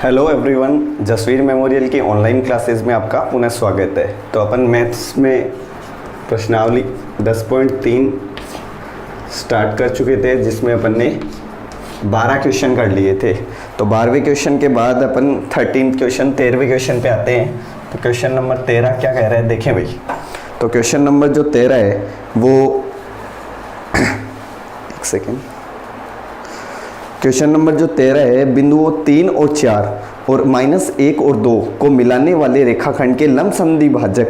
Hello everyone, Jasvir memorial की online classes में आपका पुनः स्वागत है। तो अपन मैथ्स में प्रश्नावली 10.3 स्टार्ट कर चुके थे, जिसमें अपन ने 12 क्वेश्चन कर लिए थे। तो 12वें क्वेश्चन के बाद अपन 13th क्वेश्चन 13वें क्वेश्चन पे आते हैं। तो क्वेश्चन नंबर 13 क्या कह रहा है, देखें भाई। तो क्वेश्चन नंबर जो 13 है वो एक सेकेंड, क्वेश्चन नंबर जो 13 है, बिंदुओं 3 और 4 और -1 और 2 को मिलाने वाले रेखाखंड के लंब समद्वि भाजक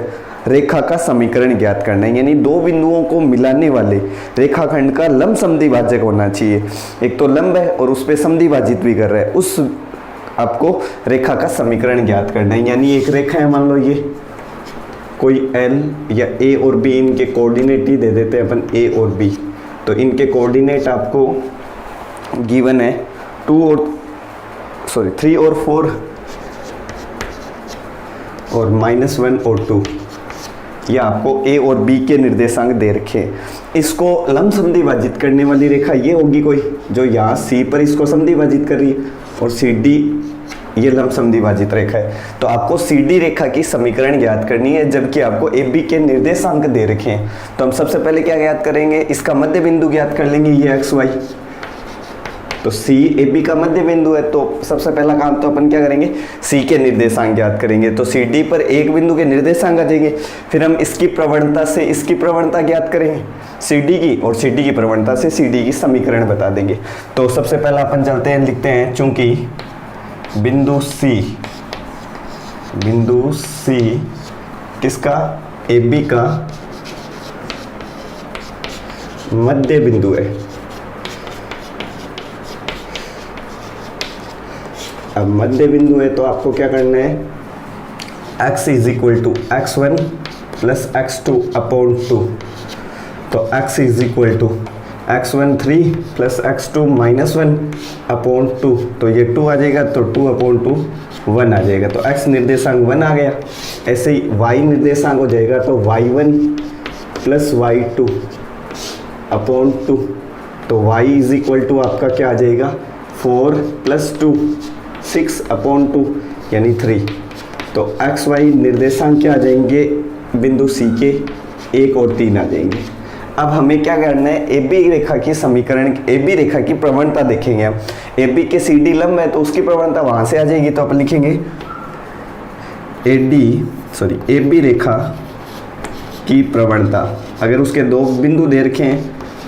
रेखा का समीकरण ज्ञात करना है। यानी दो बिंदुओं को मिलाने वाले रेखाखंड का लंब समद्वि भाजक होना चाहिए। एक तो लंब है और उस पर समद्वि भाजित भी कर रहा है, उस आपको रेखा का समीकरण ज्ञात करना है। यानी एक रेखा है, मान लो ये कोई L या A और B, इनके कोऑर्डिनेट ही दे देते हैं अपन A और B। तो इनके कोऑर्डिनेट आपको गिवन है 3 और 4 और -1 और 2। ये आपको A और B के निर्देशांक दे रखे हैं। इसको लंब समद्वि भाजित करने वाली रेखा ये होगी कोई, जो यहाँ C पर इसको समद्वि भाजित कर रही है, और CD ये लंब समद्वि भाजित रेखा है। तो आपको CD रेखा की समीकरण ज्ञात करनी है, जबकि आपको AB के निर्देशांक दे रखे हैं। तो हम सबसे पहले क्या ज्ञात करेंगे, इसका मध्य बिंदु ज्ञात कर लेंगे, ये XY। तो C AB का मध्य बिंदु है, तो सबसे पहला काम तो अपन क्या करेंगे, C के निर्देशांक ज्ञात करेंगे। तो CD पर एक बिंदु के निर्देशांक आ जाएंगे। फिर हम इसकी प्रवणता से इसकी प्रवणता ज्ञात करेंगे CD की, और CD की प्रवणता से CD की समीकरण बता देंगे। तो सबसे पहला अपन चलते हैं, लिखते हैं, चूंकि बिंदु C किसका, AB का मध्य बिंदु है। अब मध्य बिंदु है तो आपको क्या करना है, x = x1 + x2 अपॉन 2। तो x = x13 + x2 -1 अपॉन 2। तो ये 2 आ जाएगा, तो 2 अपॉन 2 1 आ जाएगा। तो x निर्देशांक 1 आ गया। ऐसे ही y निर्देशांक हो जाएगा, तो y1 + y2 अपॉन 2। तो y = आपका क्या आ जाएगा, 4 + 2 6 अपॉन 2 यानी 3। तो एक्स वाई निर्देशांक क्या आ जाएंगे, बिंदु C के 1 और 3 आ जाएंगे। अब हमें क्या करना है, AB रेखा की समीकरण, AB रेखा की प्रवणता देखेंगे हम। AB के CD लंब है तो उसकी प्रवणता वहां से आ जाएगी। तो अपन लिखेंगे AB रेखा की प्रवणता, अगर उसके दो बिंदु दे रखे हैं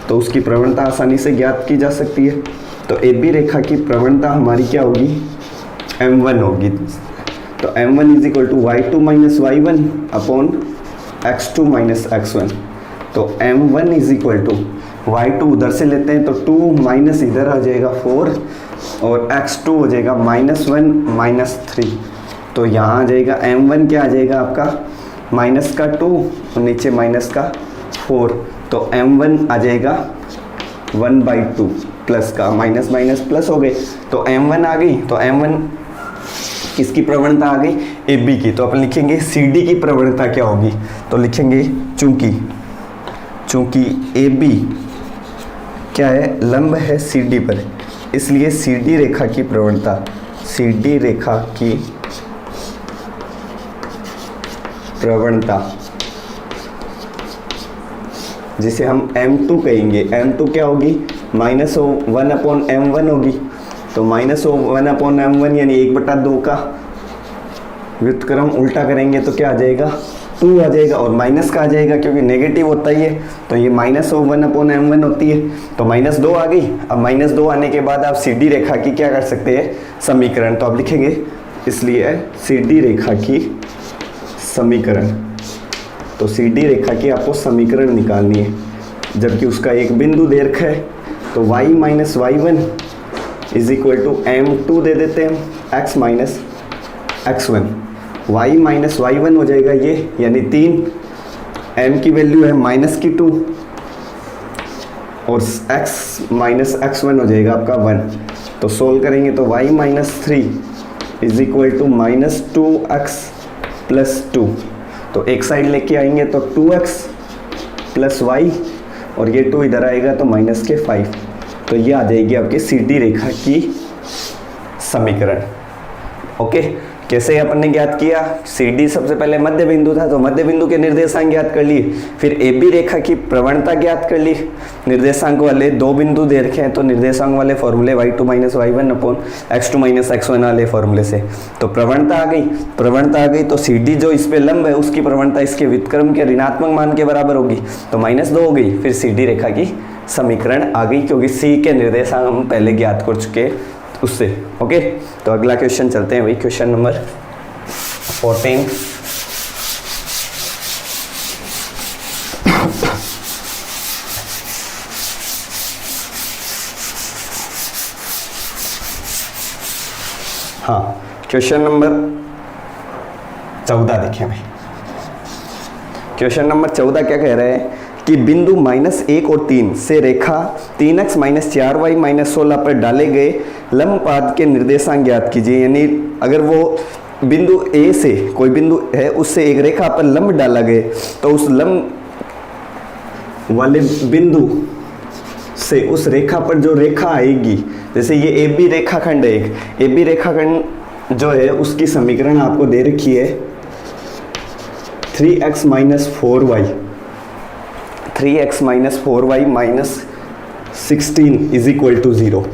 तो उसकी प्रवणता आसानी से ज्ञात की जा सकती है। तो AB रेखा की प्रवणता हमारी क्या होगी, M1 होगी। तो M1 = y2 - y1 upon x2 - x1। तो M1 = y2 उधर से लेते हैं, तो 2 माइनस इधर आ जाएगा 4, और x2 हो जाएगा -1 - 3। तो यहाँ आ जाएगा M1 क्या आ जाएगा आपका, -2 और नीचे -4। तो M1 आ जाएगा 1/2 प्लस का माइनस प्लस हो गए। तो M1 आ गई। तो M1 किसकी प्रवणता आ गई, AB की। तो अपन लिखेंगे CD की प्रवणता क्या होगी। तो लिखेंगे चूंकि AB क्या है, लंब है CD पर, इसलिए CD रेखा की प्रवणता, CD रेखा की प्रवणता जिसे हम M2 कहेंगे, M2 क्या होगी, -1/M1 होगी। तो -1/M1 यानी 1/2 का व्युत्क्रम उल्टा करेंगे तो क्या आ जाएगा, 2 आ जाएगा, और माइनस का आ जाएगा क्योंकि नेगेटिव होता ही है। तो ये -1/M1 होती है। तो -2 आ गई। अब -2 आने के बाद आप CD रेखा की क्या कर सकते हैं, समीकरण। तो आप लिखेंगे इसलिए CD रेखा की समीकरण। तो CD रेखा की आपको समीकरण निकालनी है, जबकि उसका एक बिंदु दे रखा है। तो y - y1 = M2 दे देते हैं, x - x1। y - y1 हो जाएगा ये, यानी 3। m की वैल्यू है -2, और x - x1 हो जाएगा आपका 1। तो सोल्व करेंगे तो y - 3 = -2x + 2। तो एक साइड लेके आएंगे तो 2x + y, और ये 2 इधर आएगा तो -5। तो ये आ जाएगी आपकी CD रेखा की समीकरण। ओके, कैसे अपन ने ज्ञात किया, सी डी सबसे पहले मध्य बिंदु था तो मध्य बिंदु के निर्देशांक ज्ञात कर लिए, फिर ए बी रेखा की प्रवणता ज्ञात कर ली, निर्देशांक वाले दो बिंदु दे रखे हैं तो निर्देशांक वाले फॉर्मूले y2 minus y1 upon x2 minus x1 वाले फॉर्मूले से तो प्रवणता आ गई तो सी डी जो इस पे लंब है उसकी प्रवणता इसके व्युत्क्रम के ऋणात्मक मान के बराबर होगी तो -2 हो गई, फिर सी डी रेखा की समीकरण आ गई क्योंकि सी के निर्देशांक हम पहले ज्ञात कर चुके उससे। ओके, तो अगला क्वेश्चन चलते हैं भाई, क्वेश्चन नंबर 14। हाँ, क्वेश्चन नंबर 14 देखें भाई। क्वेश्चन नंबर 14 क्या कह रहे हैं कि बिंदु -1 और 3 से रेखा 3x माइनस 4y माइनस 16 पर डाले गए लंब पाद के निर्देशांक ज्ञात कीजिए। यानी अगर वो बिंदु A से कोई बिंदु है उससे एक रेखा पर लंब डाला गए तो उस लंब वाले बिंदु से उस रेखा पर जो रेखा आएगी, जैसे ये ए बी रेखाखंड है, एक ए बी रेखाखंड जो है उसकी समीकरण आपको दे रखी है 3x minus 4y minus 16 is equal to 0।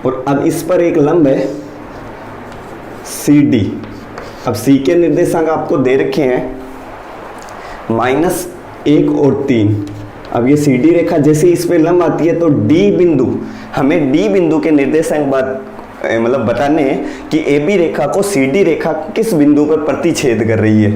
और अब इस पर एक लंब है सी डी। अब सी के निर्देशांक आपको दे रखे हैं -1 और 3। अब ये सी डी रेखा जैसे इस पे लंब आती है तो डी बिंदु, हमें डी बिंदु के निर्देशांक मतलब बताने हैं कि ए बी रेखा को सी डी रेखा किस बिंदु पर प्रतिच्छेद कर रही है।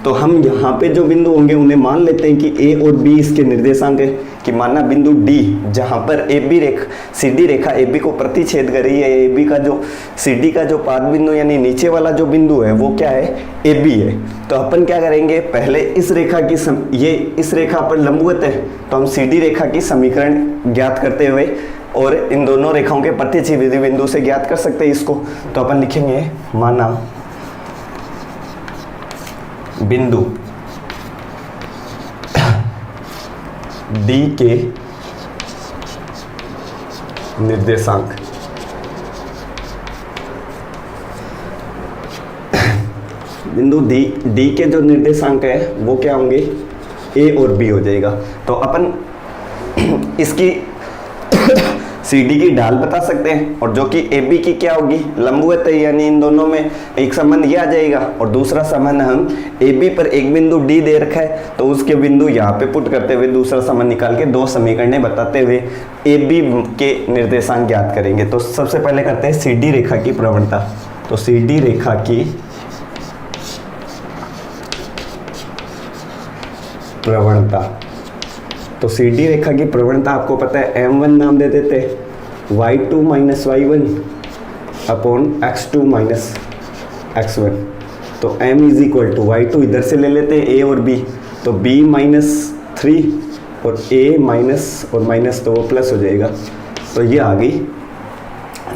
तो हम यहाँ पे जो बिंदु होंगे उन्हें मान लेते हैं कि ए और बी इसके निर्देशांक है, कि माना बिंदु डी जहाँ पर ए बी रेखा सी डी रेखा ए बी को प्रतिच्छेद कर रही है, ए बी का जो सी डी का जो पाद बिंदु यानी नीचे वाला जो बिंदु है वो क्या है, ए बी है। तो अपन क्या करेंगे, पहले इस रेखा की ये इस रेखा पर लंबवत है तो हम सी डी रेखा की समीकरण ज्ञात करते हुए और इन दोनों रेखाओं के प्रतिच्छेद बिंदु से ज्ञात कर सकते हैं इसको। तो अपन लिखेंगे माना बिंदु डी के निर्देशांक बिंदु डी के जो निर्देशांक है वो क्या होंगे, ए और बी हो जाएगा। तो अपन इसकी सी डी की ढाल बता सकते हैं और जो कि ए बी की क्या होगी, लंबवत है, यानी इन दोनों में एक संबंध ये आ जाएगा। और दूसरा संबंध हम ए बी पर एक बिंदु डी दे रखा है तो उसके बिंदु यहाँ पे पुट करते हुए दूसरा संबंध निकाल के दो समीकरणें बताते हुए ए बी के निर्देशांक ज्ञात करेंगे। तो सबसे पहले करते हैं सी डी रेखा की प्रवणता। तो सी डी रेखा की प्रवणता, तो सी डी रेखा की प्रवणता आपको पता है m1 नाम दे देते y2 minus y1 upon x2 minus x1। तो m is equal to y2 इधर से ले लेते हैं a और b, तो b माइनस 3 और a माइनस और माइनस तो वो प्लस हो जाएगा। तो ये आ गई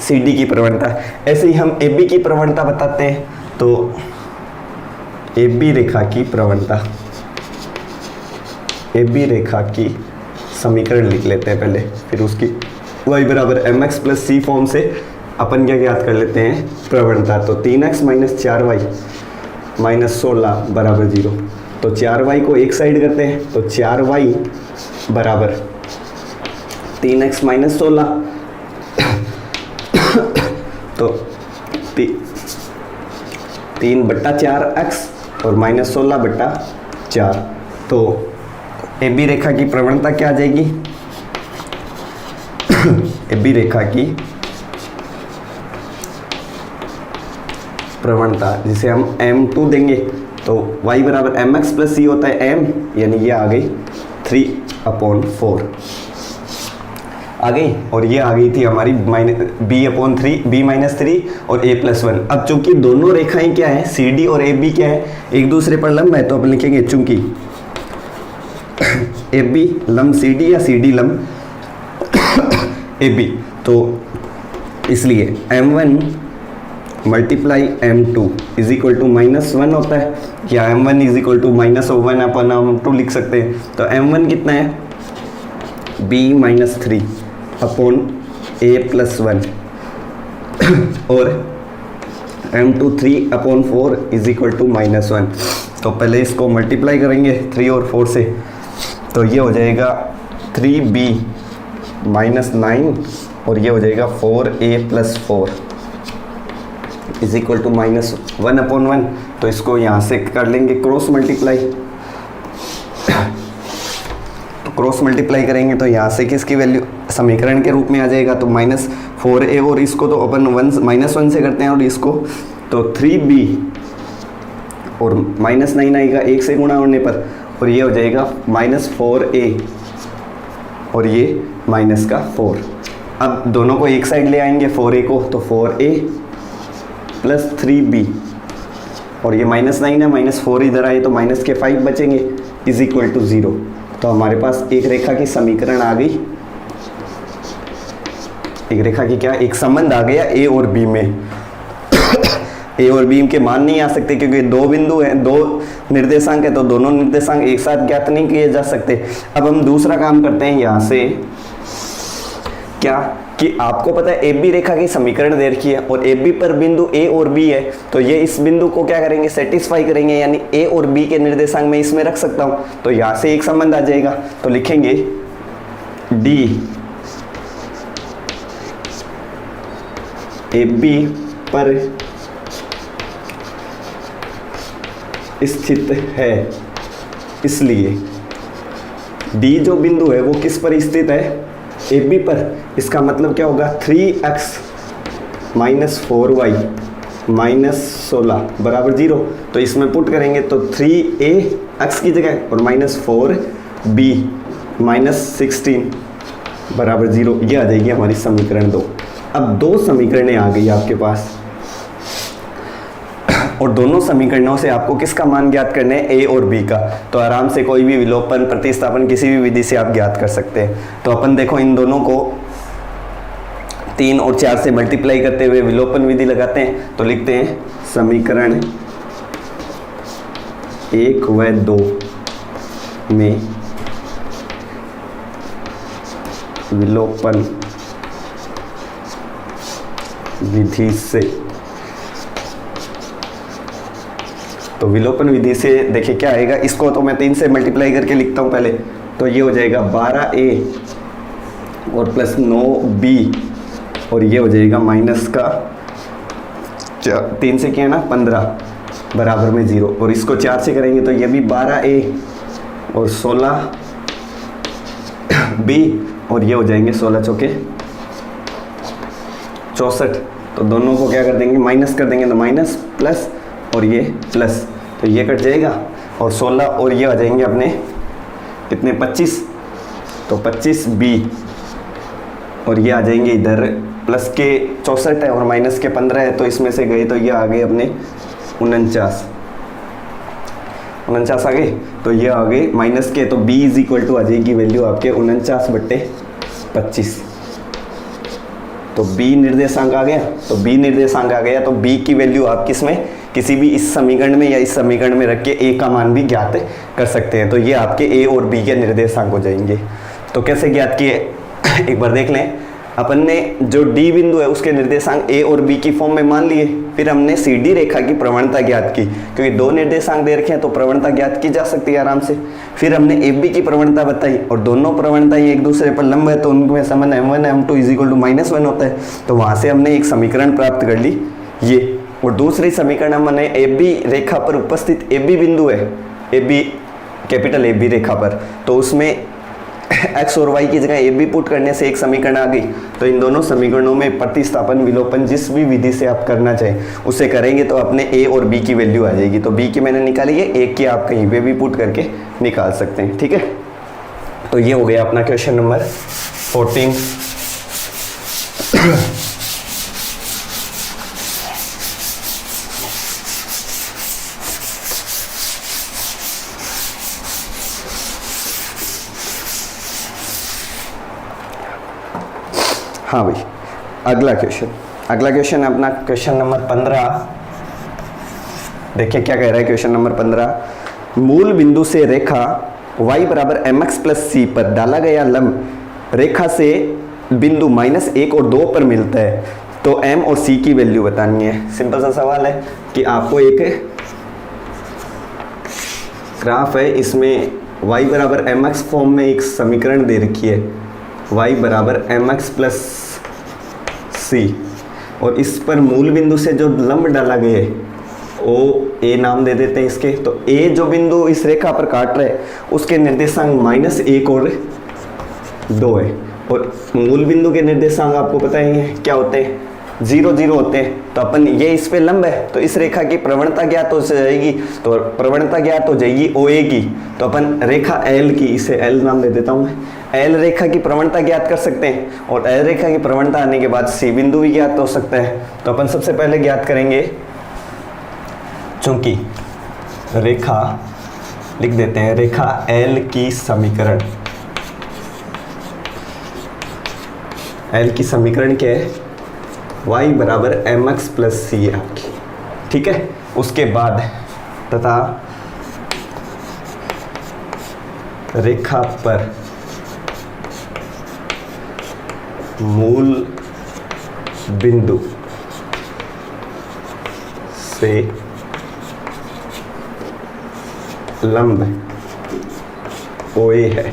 सी डी की प्रवणता। ऐसे ही हम ए बी की प्रवणता बताते हैं। तो ए बी रेखा की प्रवणता, ए बी रेखा की समीकरण लिख लेते हैं पहले, फिर उसकी y बराबर एम एक्स प्लस सी फॉर्म से अपन क्या ज्ञात कर लेते हैं प्रवणता। तो 3x माइनस 4y माइनस 16 बराबर 0। तो 4y को एक साइड करते हैं तो 4y बराबर 3x माइनस 16 तो 3/4x और माइनस 16/4। तो ए बी रेखा की प्रवणता क्या आ जाएगी, ए बी रेखा की प्रवणता जिसे हम m2 देंगे तो y बराबर एम एक्स प्लस सी होता है m, यानी ये आ गई 3/4 आ गई। और ये आ गई थी हमारी b/3 b माइनस 3 और a प्लस 1। अब चूंकि दोनों रेखाएं क्या है, सी डी और ए बी क्या है, एक दूसरे पर लंब है, तो अपन लिखेंगे चूंकि ए बी लंब सी डी या सी डी लंब ए बी, तो इसलिए m1 multiply m2 is equal to -1 होता है, या m1 is equal to -1 upon m2 लिख सकते हैं। तो m1 कितना है, b minus 3 upon a plus 1 और m2 3/4 इज इक्वल टू -1। तो पहले इसको मल्टीप्लाई करेंगे 3 और 4 से, तो ये हो जाएगा 3b -9 और ये हो जाएगा 4a + 4 इज इक्वल टू -1/1। तो इसको यहाँ से कर लेंगे क्रॉस मल्टीप्लाई। तो क्रॉस मल्टीप्लाई करेंगे तो यहाँ से किसकी वैल्यू समीकरण के रूप में आ जाएगा, तो -4a और इसको तो अपन -1 से करते हैं और इसको तो 3b और -9 आएगा 1 से गुणा होने पर, और ये हो जाएगा -4a और ये -4। अब दोनों को एक साइड ले आएंगे 4a को, तो 4a + 3b और ये -9 है, -4 इधर आए तो माइनस के 5 बचेंगे इज इक्वल टू 0। तो हमारे पास एक रेखा की समीकरण आ गई, एक रेखा की क्या एक संबंध आ गया a और b में। a और b के मान नहीं आ सकते क्योंकि दो बिंदु हैं, दो निर्देशांक है, तो दोनों निर्देशांक एक साथ ज्ञात नहीं किए जा सकते। अब हम दूसरा काम करते हैं यहाँ से, क्या कि आपको पता है ए बी रेखा की समीकरण दे रखी है और ए बी पर बिंदु ए और बी है, तो ये इस बिंदु को क्या करेंगे सेटिस्फाई करेंगे, यानी ए और बी के निर्देशांक में इसमें रख सकता हूँ। तो यहाँ से एक संबंध आ जाएगा, तो लिखेंगे डी ए बी पर स्थित है, इसलिए डी जो बिंदु है वो किस पर स्थित है ए बी पर। इसका मतलब क्या होगा 3x - 4y - 16 बराबर 0। तो इसमें पुट करेंगे तो 3a x की जगह और -4b - 16 बराबर 0, ये आ जाएगी हमारी समीकरण 2। अब दो समीकरणें आ गई आपके पास और दोनों समीकरणों से आपको किसका मान ज्ञात करना है a और b का। तो आराम से कोई भी विलोपन प्रतिस्थापन किसी भी विधि से आप ज्ञात कर सकते हैं। तो अपन देखो इन दोनों को 3 और 4 से मल्टीप्लाई करते हुए विलोपन विधि लगाते हैं, तो लिखते हैं समीकरण 1 व 2 में विलोपन विधि से। तो विलोपन विधि से देखिए क्या आएगा, इसको तो मैं 3 से मल्टीप्लाई करके लिखता हूँ पहले, तो ये हो जाएगा 12a और प्लस 9b और ये हो जाएगा माइनस का 3 से किया ना 15 बराबर में 0, और इसको 4 से करेंगे तो ये भी 12a और 16b और ये हो जाएंगे 16 चौके 64। तो दोनों को क्या कर देंगे माइनस कर देंगे, तो माइनस प्लस और ये प्लस, तो ये कट जाएगा और 16 और ये आ जाएंगे अपने कितने 25, तो 25b और ये आ जाएंगे इधर प्लस के 64 है और माइनस के 15 है, तो इसमें से गए तो ये आ गए अपने 49 आ गए, तो ये आ गए माइनस के, तो b इज इक्वल टू आ जाएगी वैल्यू आपके 49/25। तो b निर्देशांक आ गया, तो b निर्देशांक आ गया, तो b की वैल्यू आप किसमें किसी भी इस समीकरण में या इस समीकरण में रख के a का मान भी ज्ञात कर सकते हैं। तो ये आपके a और b के निर्देशांक हो जाएंगे। तो कैसे ज्ञात किए एक बार देख लें। अपन ने जो d बिंदु है उसके निर्देशांक a और b की फॉर्म में मान लिए, फिर हमने CD रेखा की प्रवणता ज्ञात की, क्योंकि दो निर्देशांक दे रखे हैं तो प्रवणता ज्ञात की जा सकती है आराम से। फिर हमने AB की प्रवणता बताई और दोनों प्रवणताएं एक दूसरे पर लंब है तो उनमें संबंध m1 m2 = -1 होता है, तो वहां से हमने एक समीकरण प्राप्त कर ली ये। और दूसरी समीकरण हमने AB रेखा पर उपस्थित AB बिंदु है, AB कैपिटल AB रेखा पर, तो उसमें x और y की जगह AB पुट करने से एक समीकरण आ गई। तो इन दोनों समीकरणों में प्रतिस्थापन विलोपन जिस भी विधि से आप करना चाहें उसे करेंगे तो अपने a और b की वैल्यू आ जाएगी। तो b की मैंने निकाली है, a की आप कहीं पे भी पुट करके निकाल सकते हैं, ठीक है। तो ये हो गया अपना क्वेश्चन नंबर 14। हाँ भाई, अगला क्वेश्चन अपना क्वेश्चन नंबर 15। देखिए क्या कह रहा है क्वेश्चन नंबर 15। मूल बिंदु से रेखा y = mx + c पर डाला गया लंब रेखा से बिंदु -1 और 2 पर मिलता है, तो m और c की वैल्यू बतानी है। सिंपल सा सवाल है कि आपको एक ग्राफ है, इसमें y बराबर mx फॉर्म में एक समीकरण दे रखी है, y बराबर mx प्लस सी, और इस पर मूल बिंदु से जो लंब डाला गया है ओ ए नाम दे देते हैं इसके। तो ए जो बिंदु इस रेखा पर काट रहे हैं उसके निर्देशांक -1 और 2 है, और मूल बिंदु के निर्देशांक आपको पता ही है क्या होते हैं, 0 0 होते हैं। तो अपन ये इस पे लंब है तो इस रेखा की प्रवणता ज्ञात हो जाएगी, तो प्रवणता ज्ञात हो जाएगी OA की। तो अपन रेखा L की, इसे L नाम दे देता हूँ मैं, L रेखा की प्रवणता ज्ञात कर सकते हैं, और L रेखा की प्रवणता आने के बाद C बिंदु भी ज्ञात हो सकता है। तो अपन सबसे पहले ज्ञात करेंगे, चूंकि रेखा लिख देते हैं, रेखा L की समीकरण, L की समीकरण क्या है, y बराबर mx प्लस सी है आपकी, ठीक है। उसके बाद तथा रेखा पर मूल बिंदु से लंब OA है,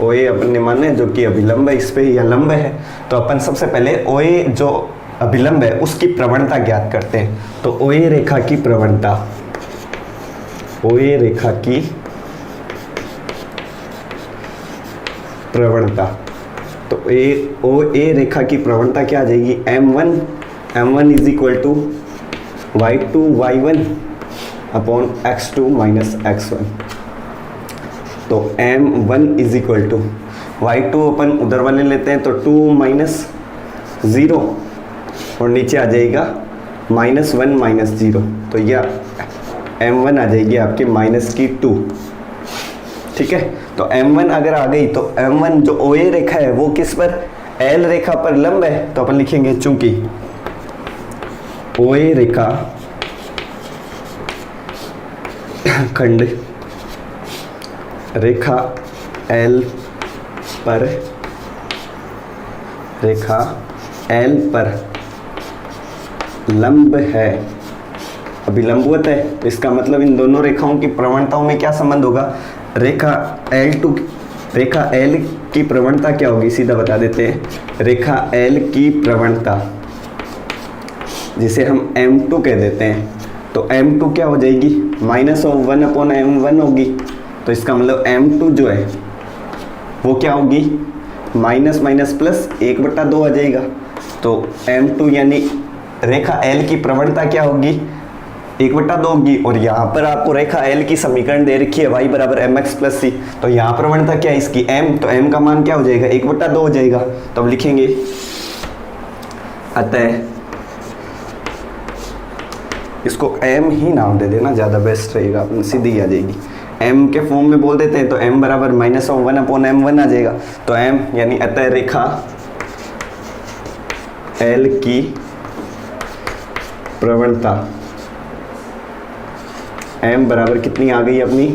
OA अपन ने माना है जो कि अभिलंब है, इस पे यह लंब है। तो अपन सबसे पहले OA जो अभिलंब है उसकी प्रवणता ज्ञात करते हैं। तो OA रेखा की प्रवणता, OA रेखा की प्रवणता, तो OA रेखा की प्रवणता क्या आ जाएगी, m1 is equal to y2 y1 upon x2 minus x1। तो m1 is equal to y2 अपन उधर वाले लेते हैं तो 2 माइनस 0, और नीचे आ जाएगा -1 माइनस 0, तो यह m1 आ जाएगी आपके माइनस की 2, ठीक है। तो m1 अगर आ गई तो m1 जो OA रेखा है वो किस पर, L रेखा पर लंब है। तो अपन लिखेंगे चूंकि OA रेखा खंड रेखा L पर, रेखा L पर लंब है, अभिलंबवत है, तो इसका मतलब इन दोनों रेखाओं की प्रवणताओं में क्या संबंध होगा, रेखा L की प्रवणता क्या होगी, सीधा बता देते हैं। रेखा L की प्रवणता जिसे हम m2 कह देते हैं, तो m2 क्या हो जाएगी, -1 अपॉन m1 होगी। तो इसका मतलब m2 जो है वो क्या होगी, माइनस माइनस प्लस 1/2 आ जाएगा। तो m2 यानी रेखा L की प्रवणता क्या होगी, 1/2 होगी। और यहाँ पर आपको रेखा L की समीकरण दे रखी है y बराबर mx प्लस सी, तो यहाँ प्रवणता क्या है इसकी m, तो m का मान क्या हो जाएगा, 1/2 हो जाएगा। तो अब लिखेंगे अतः, इसको m ही नाम दे देना, ज़्यादा बेस्ट रहेगा, अपनी सीधी आ जाएगी। m के फॉर्म में बोल देते हैं तो m बराबर -1 अपॉन m1 आ जाएगा। तो m यानी अतः रेखा L की प्रवणता m बराबर कितनी आ गई अपनी,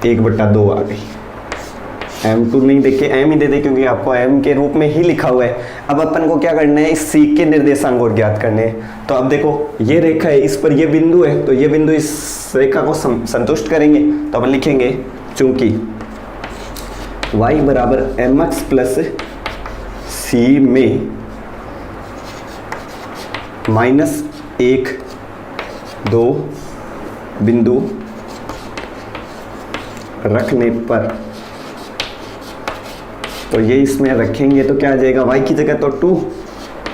1/2 आ गई। m2 नहीं देखे m ही दे दे, क्योंकि आपको m के रूप में ही लिखा हुआ है। अब अपन को क्या करना है, इस c के निर्देशांक और ज्ञात करने हैं। तो अब देखो ये रेखा है, इस पर ये बिंदु है, तो ये बिंदु इस रेखा को संतुष्ट करेंगे। तो अपन लिखेंगे चूंकि y बराबर mx प्लस सी में -1 2 बिंदु रखने पर, तो ये इसमें रखेंगे तो क्या आ जाएगा, y की जगह तो 2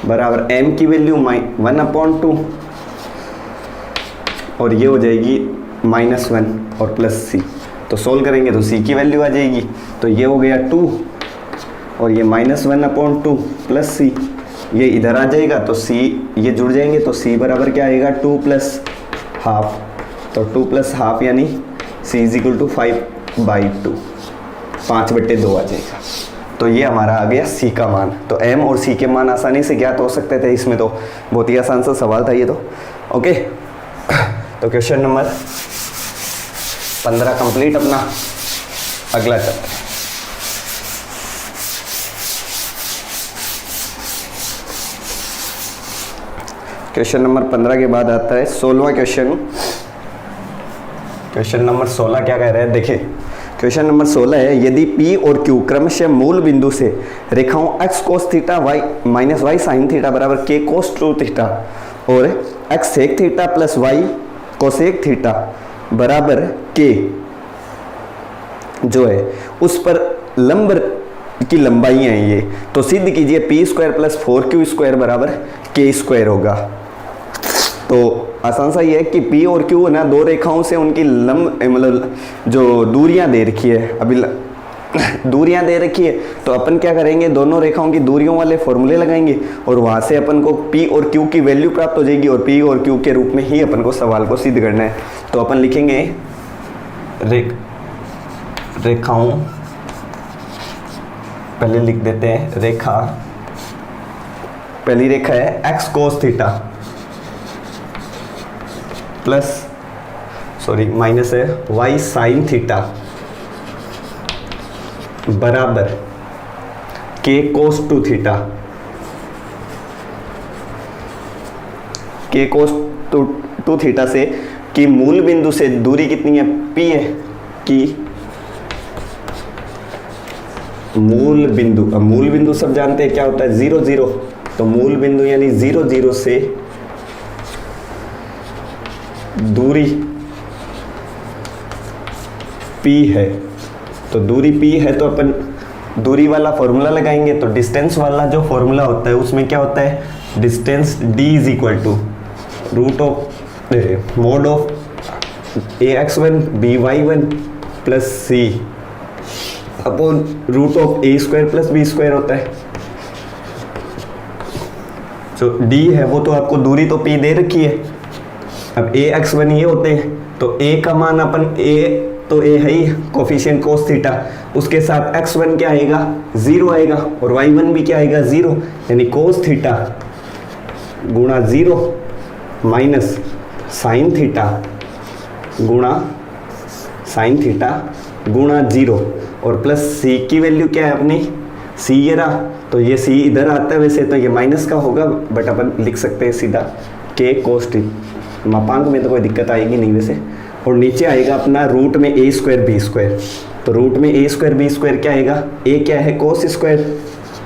बराबर m की वैल्यू 1/2, और ये हो जाएगी -1 और प्लस c। तो सोल्व करेंगे तो c की वैल्यू आ जाएगी। तो ये हो गया 2 और ये -1/2 प्लस c, ये इधर आ जाएगा तो c ये जुड़ जाएंगे, तो c बराबर क्या आएगा, 2 + ½ तो 2 + ½ यानी c = 5/2, 5/2 आ जाएगा। तो ये हमारा आ गया c का मान। तो m और c के मान आसानी से ज्ञात हो सकते थे, इसमें तो बहुत ही आसान सा सवाल था ये तो। ओके, तो क्वेश्चन नंबर 15 कंप्लीट अपना। अगला चलते हैं। क्वेश्चन नंबर 15 के बाद आता है 16वां क्वेश्चन। क्वेश्चन नंबर 16 क्या कह रहा है, देखिए क्वेश्चन नंबर 16 है, यदि P और Q क्रमशः मूल बिंदु से रेखाओं x cos theta y minus y sine theta बराबर k cos 2 थीटा और x sec theta plus y cosec theta बराबर k जो है उस पर लंब की लंबाई है ये, तो सिद्ध कीजिए p square plus 4q square बराबर k स्क्वायर होगा। तो आसान सा ये है कि P और Q ना दो रेखाओं से उनकी लंब मतलब जो दूरियां दे रखी है, अभी दूरियां दे रखी है, तो अपन क्या करेंगे, दोनों रेखाओं की दूरियों वाले फॉर्मूले लगाएंगे और वहां से अपन को P और Q की वैल्यू प्राप्त हो जाएगी और P और Q के रूप में ही अपन को सवाल को सिद्ध करना है। तो अपन लिखेंगे रेखाओं, पहले लिख देते हैं रेखा, पहली रेखा है x cos theta plus minus है y साइन थीटा बराबर k cos 2 theta. k cos 2 theta से कि मूल बिंदु से दूरी कितनी है, p है कि मूल बिंदु, अब मूल बिंदु सब जानते हैं क्या होता है 0 0, तो मूल बिंदु यानी 0 0 से दूरी p है, तो दूरी p है तो अपन दूरी वाला फॉर्मूला लगाएंगे। तो डिस्टेंस वाला जो फॉर्मूला होता है उसमें क्या होता है, distance d is equal to root of mod of ax1 by1 plus c upon root of a square plus b square होता है। जो d है वो तो आपको दूरी तो p दे रखी है, अब ax1 ये होते हैं, तो a का मान अपन a तो a है ही कोफिशिएंट cos थीटा, उसके साथ x1 क्या आएगा 0 आएगा और y1 भी क्या आएगा 0, यानी cos थीटा गुणा 0 माइनस साइन थीटा गुणा साइन थीटा गुणा 0 और प्लस c की वैल्यू क्या है अपनी, c ये रहा, तो ये c इधर आता है, वैसे तो ये माइनस का होगा बट अपन लिख सकते हैं सीधा k cos t, मापांक में तो कोई दिक्कत आएगी नहीं वैसे, और नीचे आएगा अपना रूट में a स्क्वायर b स्क्वायर, तो रूट में a स्क्वायर b स्क्वायर क्या आएगा, a क्या है cos स्क्वायर,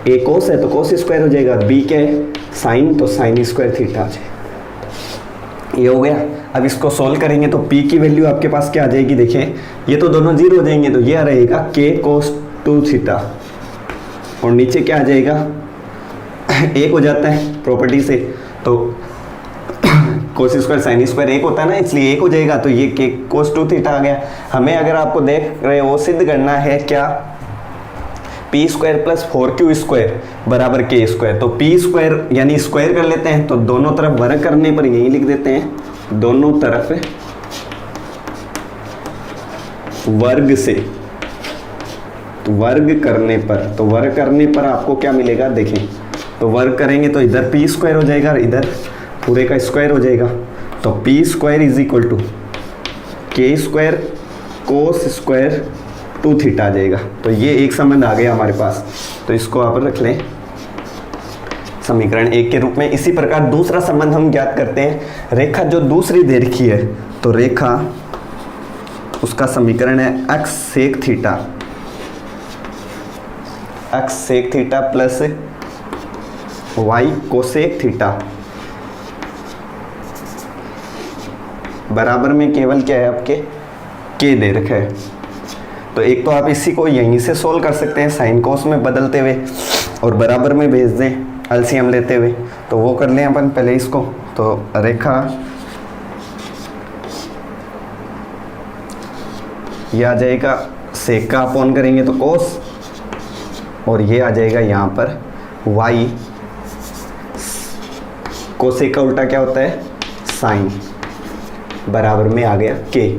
a cos है तो cos स्क्वायर हो जाएगा, b क्या है साइन, तो साइन स्क्वायर थीटा आ जाए, ये हो गया। अब इसको सोल्व करेंगे तो p की वैल्यू आपके पास क्या आ जाएगी, देखें ये तो दोनों 0 हो जाएंगे, तो ये रहेगा k cos 2 थीटा और नीचे क्या आ जाएगा 1 हो जाता है प्रॉपर्टी से, तो cos स्क्वायर साइन स्क्वायर 1 होता है ना, इसलिए 1 हो जाएगा, तो ये k cos 2 थीटा आ गया। हमें अगर आपको देख रहे हो सिद्ध करना है क्या, p square plus 4q square बराबर k स्क्वायर, तो p स्क्वायर यानी स्क्वायर कर लेते हैं, तो दोनों तरफ वर्ग करने पर यही लिख देते हैं, दोनों तरफ वर्ग से, तो वर्ग करने पर, तो वर्ग करने पर आपको क्या मिलेगा, देखें तो वर्ग करेंगे तो इधर p स्क्वायर हो जाएगा और इधर पूरे का स्क्वायर हो जाएगा, तो p square is equal to k square cos square 2 theta आ जाएगा। तो ये एक संबंध आ गया हमारे पास, तो इसको आप रख लें समीकरण 1 के रूप में। इसी प्रकार दूसरा संबंध हम ज्ञात करते हैं, रेखा जो दूसरी दे रखी है, तो रेखा उसका समीकरण है x sec theta plus y cosec theta बराबर में केवल क्या है आपके k दे रखा है। तो एक तो आप इसी को यहीं से सोल्व कर सकते हैं साइन कोस में बदलते हुए और बराबर में भेज दें एलसीएम लेते हुए, तो वो कर लें अपन पहले इसको। तो रेखा ये आ जाएगा सेक का अपॉन करेंगे तो कोस, और ये आ जाएगा यहाँ पर y, कोसेक का उल्टा क्या होता है साइन, बराबर में आ गया k।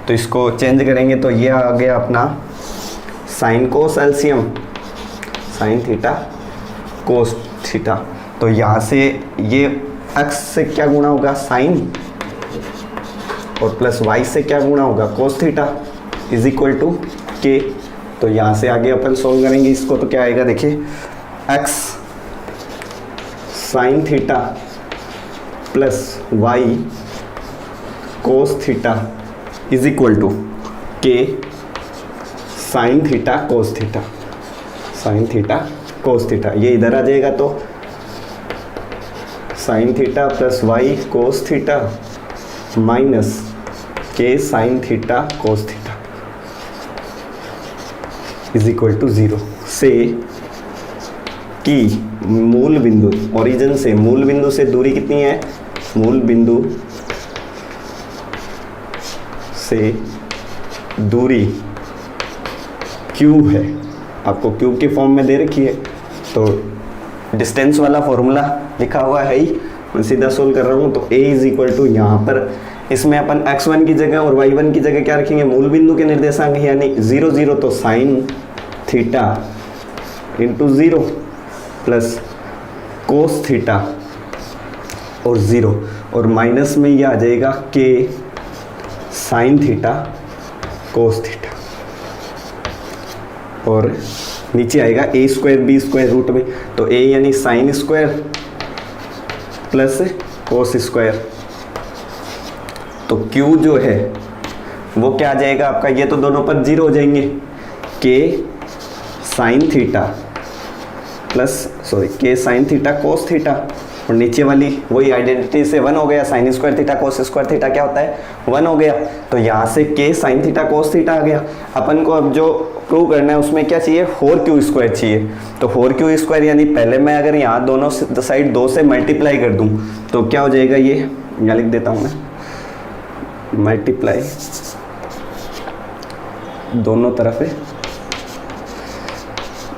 तो इसको चेंज करेंगे तो ये आ गया अपना sine cos LCM sign theta cos theta, तो यहाँ से ये x से क्या गुणा होगा साइन और प्लस y से क्या गुणा होगा cos theta is equal to k। तो यहाँ से आगे अपन सोल्व करेंगे इसको, तो क्या आएगा देखिए x sine theta plus Y cos theta is equal to K sine theta cos theta, sine theta cos theta. ये इधर आ जाएगा तो sine theta plus Y cos theta minus K sine theta cos theta is equal to 0 से कि मूल बिंदु origin से, मूल बिंदु से दूरी कितनी है, मूल बिंदु से दूरी q है, आपको क्यूब के फॉर्म में दे रखी है, तो डिस्टेंस वाला फॉर्मूला लिखा हुआ है ही, मैं सीधा सोल्व कर रहा हूँ। तो a इज इक्वल टू यहाँ पर इसमें अपन x1 की जगह और y1 की जगह क्या रखेंगे, मूल बिंदु के निर्देशांक यानी 0 0, तो sine theta into 0 plus cos theta और 0, और माइनस में ये आ जाएगा के साइन थीटा कोस थीटा, और नीचे आएगा a square b square root में, तो a यानी sine square plus cos square, तो q जो है वो क्या आ जाएगा आपका, ये तो दोनों पर 0 हो जाएंगे, k साइन थीटा प्लस के साइन थीटा कोस थीटा, और नीचे वाली वही आइडेंटिटी से 1 हो गया, sine square theta cos square theta क्या होता है 1 हो गया, तो यहाँ से के साइन थीटा कोस थीटा आ गया। अपन को अब जो प्रूव करना है उसमें क्या चाहिए, 4q स्क्वायर चाहिए, तो 4q स्क्वायर यानी पहले मैं अगर यहाँ दोनों साइड 2 से मल्टीप्लाई कर दूँ तो क्या हो जाएगा, ये यहाँ लिख देता हूँ मैं, मल्टीप्लाई दोनों तरफ है,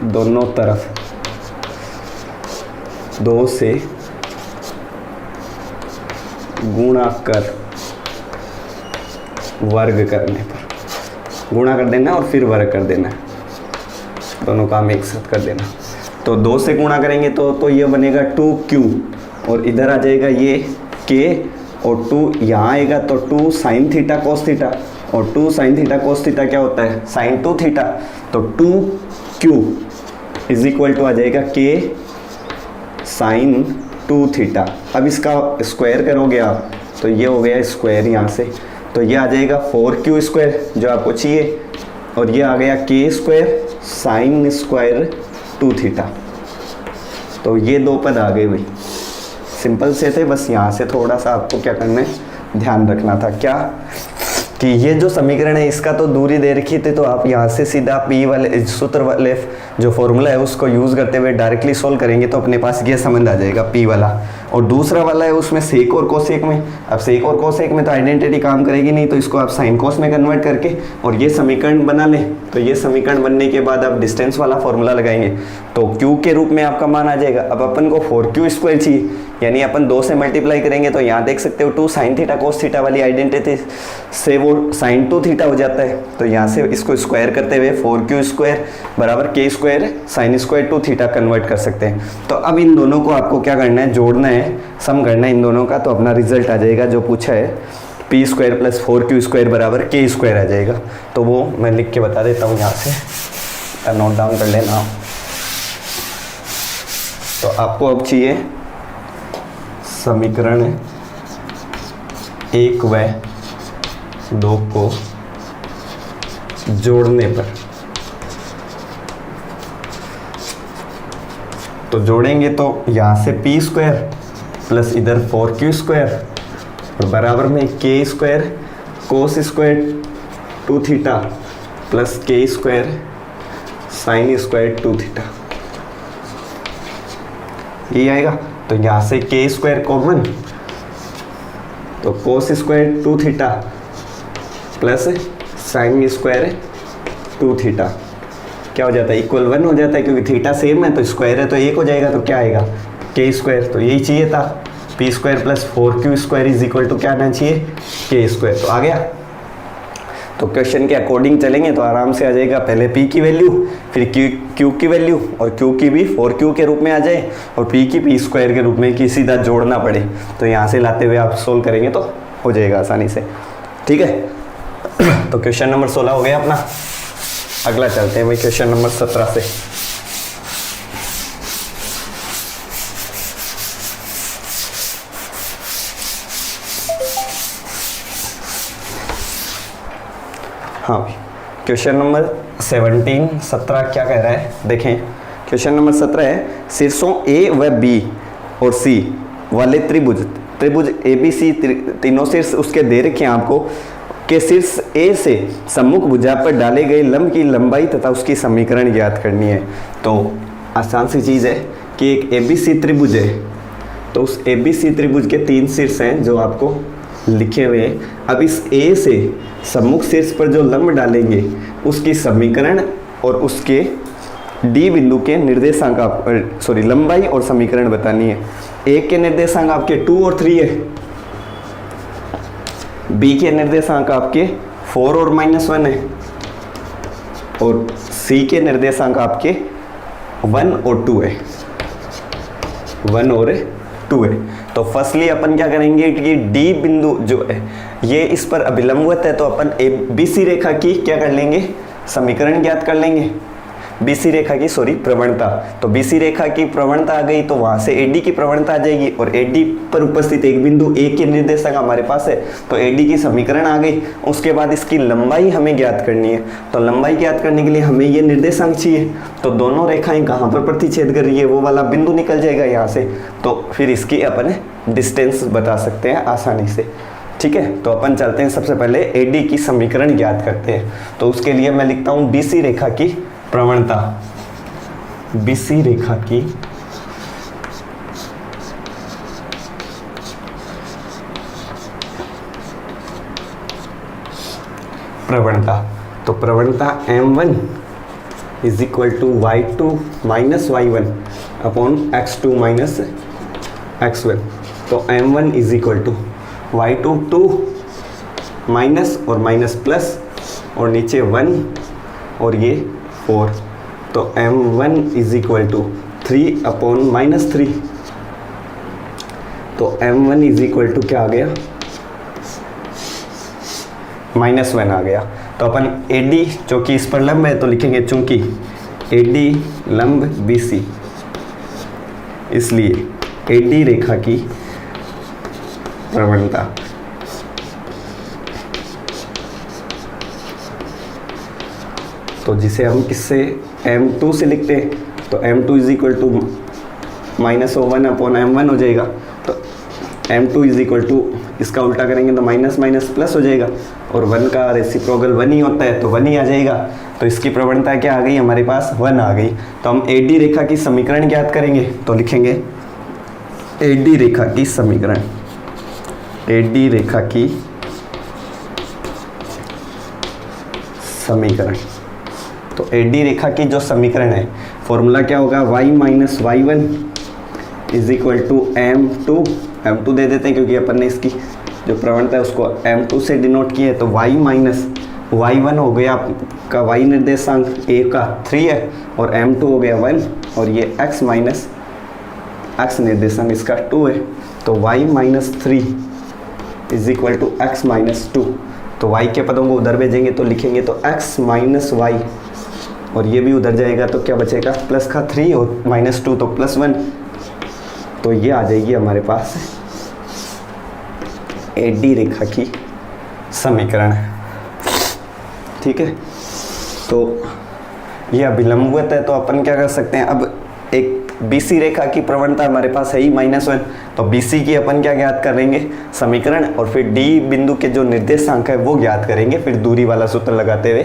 दोनों तरफ 2 से गुणा कर वर्ग करने पर, गुणा कर देना और फिर वर्ग कर देना, दोनों काम एक साथ कर देना। तो 2 से गुणा करेंगे तो ये बनेगा 2q, और इधर आ जाएगा ये k, और 2 यहाँ आएगा तो 2 साइन थीटा कोस थीटा, और 2 साइन थीटा कोस थीटा क्या होता है साइन 2 थीटा, तो 2q इज इक्वल टू आ जाएगा k साइन 2 थीटा। अब इसका स्क्वायर करोगे आप तो ये हो गया स्क्वायर यहाँ से, तो ये आ जाएगा 4q स्क्वायर जो आपको चाहिए, और ये आ गया k square sine square 2 theta. तो ये 2 पद आ गए भाई, सिंपल से थे, बस यहाँ से थोड़ा सा आपको क्या करना है ध्यान रखना था, क्या कि ये जो समीकरण है इसका तो दूरी दे रखी थी, तो आप यहाँ से सीधा p वाले सूत्र वाले जो फॉर्मूला है उसको यूज़ करते हुए डायरेक्टली सोल्व करेंगे तो अपने पास ये संबंध आ जाएगा p वाला। और दूसरा वाला है उसमें सेक और कोसेक में, अब सेक और कोसेक में तो आइडेंटिटी काम करेगी नहीं, तो इसको आप साइन कोस में कन्वर्ट करके और ये समीकरण बना लें, तो ये समीकरण बनने के बाद आप डिस्टेंस वाला फॉर्मूला लगाएंगे तो q के रूप में आपका मान आ जाएगा। अब अपन को 4q स्क्वायर चाहिए, यानी अपन 2 से मल्टीप्लाई करेंगे, तो यहाँ देख सकते हो 2 साइन थीटा कोस थीटा वाली आइडेंटिटी से वो साइन 2 थीटा हो जाता है, तो यहाँ से इसको स्क्वायर करते हुए 4q स्क्वायर बराबर k square sine square 2 theta convert कर सकते हैं। तो अब इन दोनों को आपको क्या करना है, जोड़ना है, सम करना है इन दोनों का, तो अपना रिजल्ट आ जाएगा जो पूछा है p square plus 4q square बराबर k स्क्वायर आ जाएगा। तो वो मैं लिख के बता देता हूँ, यहाँ से नोट डाउन कर लेना। तो आपको अब चाहिए समीकरण 1 व 2 को जोड़ने पर, तो जोड़ेंगे तो यहाँ से p स्क्वायर प्लस इधर 4q स्क्वायर और बराबर में k square cos square 2 theta plus k square sine square 2 theta, ये आएगा। तो यहाँ से k स्क्वायर कॉमन, तो कोस square 2 theta plus sine square 2 theta क्या हो जाता है, इक्वल 1 हो जाता है, क्योंकि थीटा सेम है तो स्क्वायर है तो 1 हो जाएगा, तो क्या आएगा k स्क्वायर, तो यही चाहिए था, p square plus 4q square is equal to क्या आना चाहिए k स्क्वायर। तो आ गया, तो क्वेश्चन के अकॉर्डिंग चलेंगे तो आराम से आ जाएगा, पहले p की वैल्यू फिर q की वैल्यू, और q की भी 4q के रूप में आ जाए और p की p स्क्वायर के रूप में कि सीधा जोड़ना पड़े, तो यहाँ से लाते हुए आप सोल्व करेंगे तो हो जाएगा आसानी से, ठीक है। तो क्वेश्चन नंबर 16 हो गया अपना। अगला चलते हैं भाई क्वेश्चन नंबर 17 से। हाँ, क्वेश्चन नंबर 17 क्या कह रहा है देखें। क्वेश्चन नंबर 17 है, शीर्षों ए व बी और सी वाले त्रिभुज ए बी सी तीनों शीर्ष उसके दे रखे हैं आपको, के शीर्ष ए से सम्मुख भुजा पर डाले गए लंब की लंबाई तथा उसकी समीकरण ज्ञात करनी है। तो आसान सी चीज़ है कि एक ए बी सी त्रिभुज है, तो उस ए बी सी त्रिभुज के 3 शीर्ष हैं जो आपको लिखे हुए हैं। अब इस ए से सम्मुख शीर्ष पर जो लंब डालेंगे उसकी समीकरण और उसके डी बिंदु के निर्देशांक लंबाई और समीकरण बतानी है। ए के निर्देशांक आपके 2 और 3 है, बी के निर्देशांक आपके 4 और -1 है, और सी के निर्देशांक आपके 1 और 2 है, 1 और 2 है। तो फर्स्टली अपन क्या करेंगे कि डी बिंदु जो है ये इस पर अभिलंबवत है, तो अपन ए बी सी रेखा की क्या कर लेंगे, समीकरण ज्ञात कर लेंगे। बीसी रेखा की प्रवणता, तो बीसी रेखा की प्रवणता आ गई तो वहां से एडी की प्रवणता आ जाएगी, और एडी पर उपस्थित एक बिंदु ए के निर्देशक हमारे पास है, तो एडी की समीकरण आ गई। उसके बाद इसकी लंबाई हमें ज्ञात करनी है, तो लंबाई ज्ञात करने के लिए हमें ये निर्देशांक चाहिए। तो दोनों रेखाएं कहाँ पर प्रतिच्छेद कर रही है वो वाला बिंदु निकल जाएगा यहाँ से, तो फिर इसकी अपन डिस्टेंस बता सकते हैं आसानी से। ठीक है, तो अपन चलते हैं, सबसे पहले एडी की समीकरण ज्ञात करते हैं। तो उसके लिए मैं लिखता हूँ बीसी रेखा की प्रवणता, बीसी रेखा की प्रवणता। तो प्रवणता m1 is equal to y2 minus y1 upon x2 minus x1। तो m1 is equal to y2 2 minus और माइनस प्लस और नीचे 1 और ये 4, तो m1 is equal to 3 upon -3। तो m1 इज इक्वल टू क्या आ गया, -1 आ गया। तो अपन AD जो कि इस पर लंब है तो लिखेंगे चूंकि AD लंब BC, इसलिए AD रेखा की प्रवणता तो जिसे हम किससे m2 से लिखते हैं, तो m2 is equal to -1 upon m1 हो जाएगा। तो m2 इज इक्वल टू इसका उल्टा करेंगे तो माइनस माइनस प्लस हो जाएगा, और 1 का रेसिप्रोकल 1 ही होता है तो 1 ही आ जाएगा। तो इसकी प्रवणता क्या आ गई हमारे पास, 1 आ गई। तो हम AD रेखा की समीकरण ज्ञात करेंगे, तो लिखेंगे AD रेखा की समीकरण, AD रेखा की समीकरण। तो AD रेखा की जो समीकरण है फॉर्मूला क्या होगा, y minus y1 is equal to m2 दे देते हैं क्योंकि अपन ने इसकी जो प्रवणता है उसको m2 से डिनोट किया है। तो y माइनस y1 हो गया आपका y निर्देशांक a का 3 है, और m2 हो गया 1, और ये x माइनस x निर्देशांक इसका 2 है। तो y minus 3 is equal to x minus 2। तो y के पदों को उधर भेजेंगे तो लिखेंगे तो x माइनस y, और ये भी उधर जाएगा तो क्या बचेगा, प्लस का 3 और -2 तो +1। तो ये आ जाएगी हमारे पास AD रेखा की समीकरण। ठीक है, तो ये अभिलंबवत है तो अपन क्या कर सकते हैं, अब एक BC रेखा की प्रवणता हमारे पास है ही -1, तो BC की अपन क्या ज्ञात करेंगे, समीकरण, और फिर D बिंदु के जो निर्देशांक है वो ज्ञात करेंगे। फिर दूरी वाला सूत्र लगाते हुए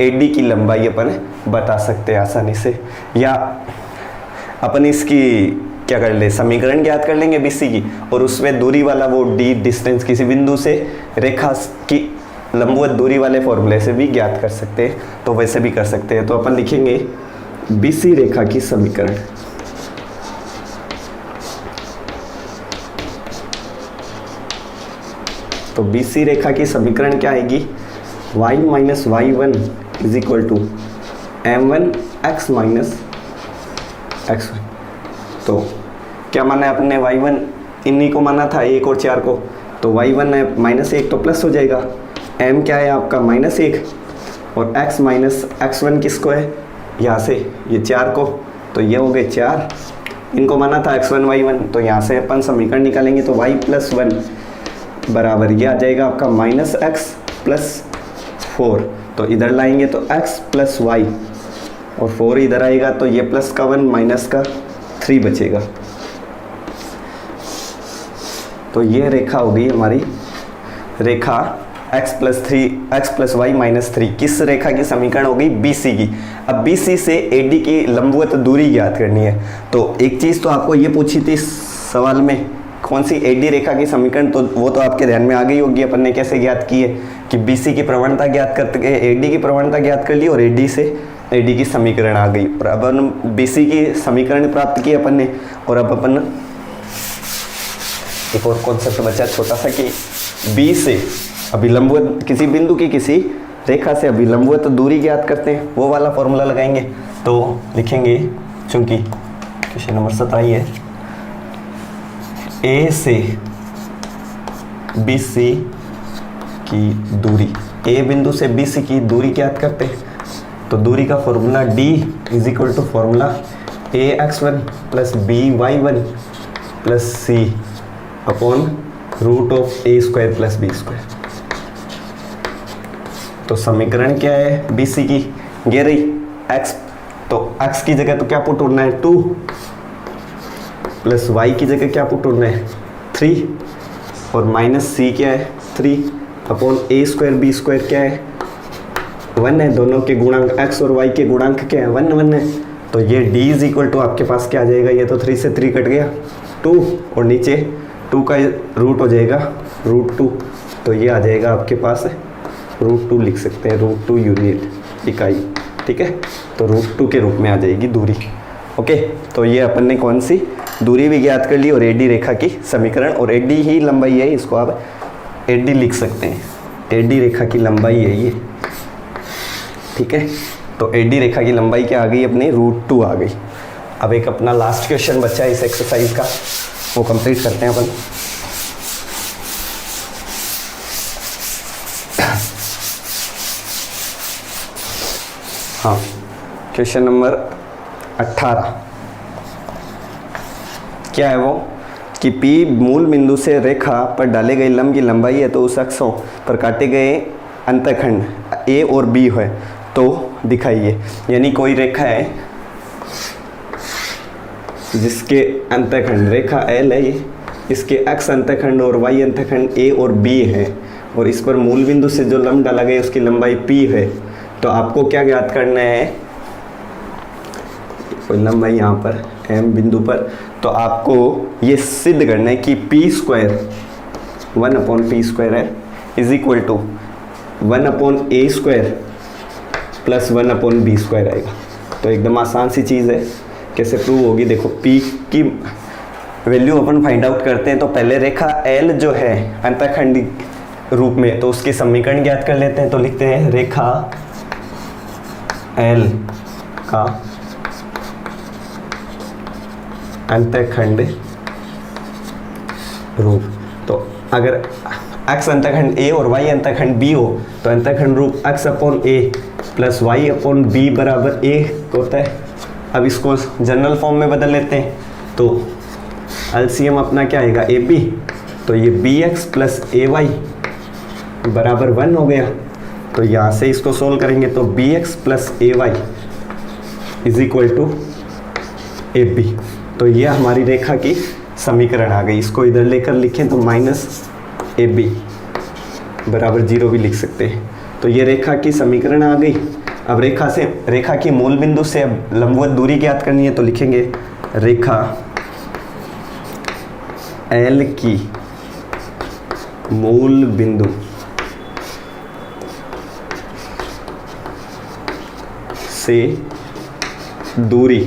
AD की लंबाई अपन बता सकते हैं आसानी से, या अपन इसकी क्या कर ले, समीकरण ज्ञात कर लेंगे BC की, और उसमें दूरी वाला वो D डिस्टेंस किसी बिंदु से रेखा की लंबवत दूरी वाले फॉर्मूले से भी ज्ञात कर सकते हैं, तो वैसे भी कर सकते हैं। तो अपन लिखेंगे BC रेखा की समीकरण, तो BC रेखा की समीकरण क्या आएगी, y minus y1 is equal to m1 x minus x1। तो क्या माना है अपने, y1 इन्हीं को माना था 1 और 4 को, तो y1 है -1 तो प्लस हो जाएगा, m क्या है आपका -1, और x माइनस x1 किसको है, यहाँ से ये 4 को, तो ये हो गए 4, इनको माना था x1 y1, तो यहाँ से अपन समीकरण निकालेंगे तो y + 1 बराबर ये आ जाएगा आपका -x + 4। तो इधर लाएंगे तो x प्लस वाई और 4 इधर आएगा तो ये प्लस का 1 माइनस का 3 बचेगा। तो ये रेखा होगी हमारी रेखा x प्लस वाई माइनस 3 किस रेखा की समीकरण होगी? BC की। अब BC से AD की लंबवत दूरी ज्ञात करनी है। तो एक चीज़ तो आपको ये पूछी थी सवाल में, कौन सी AD रेखा की समीकरण, तो वो तो आपके ध्यान में आ गई होगी। अपन ने कैसे ज्ञात की है कि BC की प्रवणता ज्ञात करके AD की प्रवणता ज्ञात कर ली और AD से AD की समीकरण आ गई। और अब अपन BC की समीकरण प्राप्त की अपन ने, और अब अपन एक और कॉन्सेप्ट बचा छोटा सा कि B से अभिलंबवत किसी बिंदु की किसी रेखा से अभिलंबवत दूरी ज्ञात करते हैं, वो वाला फॉर्मूला लगाएंगे। तो लिखेंगे, चूंकि क्वेश्चन नंबर 27 है, A से BC की दूरी, A बिंदु से BC की दूरी ज्ञात करते हैं। तो दूरी का formula D is equal to formula AX1 plus BY1 plus C upon root of A square plus B square. तो समीकरण क्या है BC की? ये रही x, तो x की जगह तो क्या पुट होना है 2 प्लस y की जगह क्या पुट होना है 3 और माइनस C क्या है 3 upon A square B square क्या है 1 है। दोनों के गुणांक x और y के गुणांक क्या है 1 1 है। तो ये D इज इक्वल टू आपके पास क्या आ जाएगा? ये तो 3 से 3 कट गया 2 और नीचे 2 का रूट हो जाएगा √2, तो ये आ जाएगा आपके पास √2 लिख सकते हैं, √2 यूनिट इकाई। ठीक है, तो √2 के रूप में आ जाएगी दूरी। ओके, तो ये अपन ने कौन सी दूरी भी ज्ञात कर ली और AD रेखा की समीकरण, और AD ही लंबाई है, इसको आप AD लिख सकते हैं। AD रेखा की लंबाई है ये। ठीक है, तो AD रेखा की लंबाई क्या आ गई अपनी? √2 आ गई। अब एक अपना लास्ट क्वेश्चन बचा है इस एक्सरसाइज का, वो कंप्लीट करते हैं अपन। हाँ, क्वेश्चन नंबर 18 क्या है वो कि P मूल बिंदु से रेखा पर डाले गए लंब की लंबाई है, तो उस अक्षों पर काटे गए अंतःखंड A और B है तो दिखाइए। यानी कोई रेखा है जिसके अंतःखंड रेखा L है, इसके x अंतःखंड और y अंतःखंड A और B है, और इस पर मूल बिंदु से जो लंब डाला गया उसकी लंबाई P है। तो आपको क्या ज्ञात करना है? कोई लंबाई यहाँ पर M बिंदु पर, तो आपको ये सिद्ध करना है कि P स्क्वायर 1/P स्क्वायर है is equal to 1/A square plus 1/B square आएगा। तो एकदम आसान सी चीज़ है, कैसे प्रूव होगी? देखो, P की वैल्यू अपन फाइंड आउट करते हैं। तो पहले रेखा L जो है अंतःखंड रूप में, तो उसकी समीकरण ज्ञात कर लेते हैं। तो लिखते हैं रेखा L का अंतःखंड रूप, तो अगर x अंतःखंड A और y अंतःखंड B हो तो अंतःखंड रूप x/A प्लस y/B बराबर A होता है। अब इसको जनरल फॉर्म में बदल लेते हैं, तो एलसीएम अपना क्या आएगा AB, तो ये BX प्लस AY बराबर 1 हो गया। तो यहाँ से इसको सोल्व करेंगे तो BX plus AY is equal to AB। तो ये हमारी रेखा की समीकरण आ गई। इसको इधर लेकर लिखें तो -AB बराबर 0 भी लिख सकते हैं। तो ये रेखा की समीकरण आ गई। अब रेखा की मूल बिंदु से अब लंबवत दूरी ज्ञात करनी है, तो लिखेंगे रेखा L की मूल बिंदु से दूरी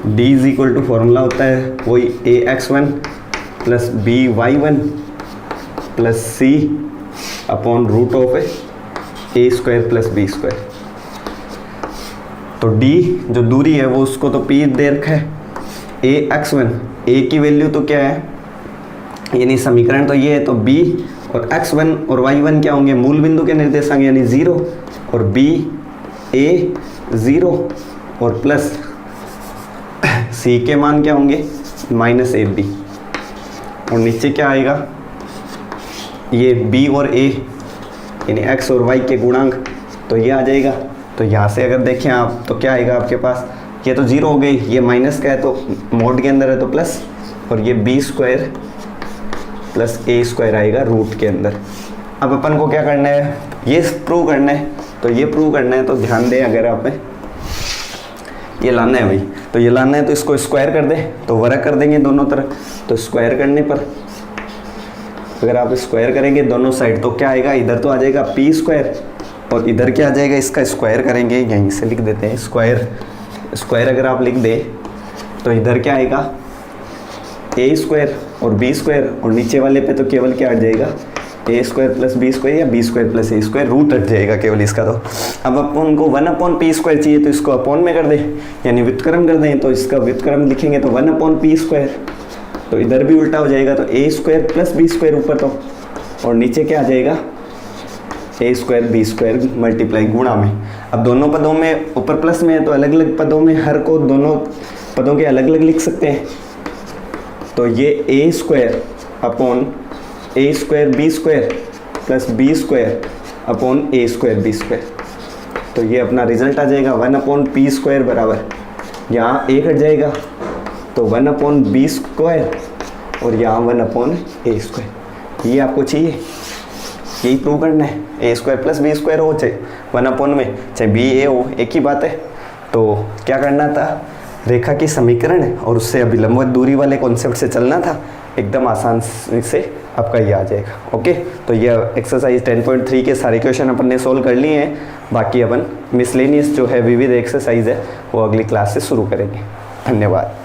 D is equal to formula होता है वही AX1 plus BY1 plus C upon root of A square plus B square. तो D जो दूरी है वो उसको तो P दे रखा है, AX1 A की वैल्यू तो क्या है, यानी समीकरण तो ये है, तो B और X1 और Y1 क्या होंगे? मूल बिंदु के निर्देशांक यानी 0, और B A 0 और प्लस C के मान क्या होंगे? -AB, और नीचे क्या आएगा? ये B और A यानी x और y के गुणांक, तो ये आ जाएगा। तो यहाँ से अगर देखें आप तो क्या आएगा आपके पास, ये तो 0 हो गई, ये माइनस का है तो मोड के अंदर है तो प्लस, और ये b square plus a square आएगा रूट के अंदर। अब अपन को क्या करना है, ये प्रूव करना है। तो ये प्रूव करना है तो ध्यान दें, अगर आप ये लाना है भाई, तो ये लाना है तो इसको स्क्वायर कर दें, तो वर्ग कर देंगे दोनों तरफ। तो स्क्वायर करने पर अगर आप स्क्वायर करेंगे दोनों साइड तो क्या आएगा, इधर तो आ जाएगा p स्क्वायर और इधर क्या आ जाएगा, इसका स्क्वायर करेंगे, यहीं से लिख देते हैं स्क्वायर। स्क्वायर अगर आप लिख दें तो इधर क्या आएगा a स्क्वायर और b स्क्वायर, और नीचे वाले पे तो केवल क्या हट जाएगा a square plus b square या b square plus a square, root हट जाएगा केवल इसका। तो अब अपन को 1/p स्क्वायर चाहिए तो इसको अपॉन में कर दें, यानी व्युत्क्रम कर दें। तो इसका व्युत्क्रम लिखेंगे तो 1/p स्क्वायर, तो इधर भी उल्टा हो जाएगा, तो a square plus b square ऊपर तो, और नीचे क्या आ जाएगा a square b square multiply गुणा में। अब दोनों पदों में ऊपर प्लस में है तो अलग अलग पदों में हर को दोनों पदों के अलग अलग लिख सकते हैं। तो ये a square upon a square b square plus b square upon a square b square, तो ये अपना रिजल्ट आ जाएगा 1/p स्क्वायर बराबर, यहाँ a कट जाएगा तो 1/b स्क्वायर और यहाँ 1/a स्क्वायर। ये आपको चाहिए, यही प्रूव करना है। a square plus b square हो चाहे 1/, में चाहे b a हो, एक ही बात है। तो क्या करना था, रेखा की समीकरण और उससे अभिलंबवत दूरी वाले कॉन्सेप्ट से चलना था, एकदम आसान से आपका ये आ जाएगा। ओके, तो ये एक्सरसाइज 10.3 के सारे क्वेश्चन अपन ने सोल्व कर लिए हैं। बाकी अपन मिसलेनियस जो है विविध एक्सरसाइज है वो अगली क्लास से शुरू करेंगे। धन्यवाद।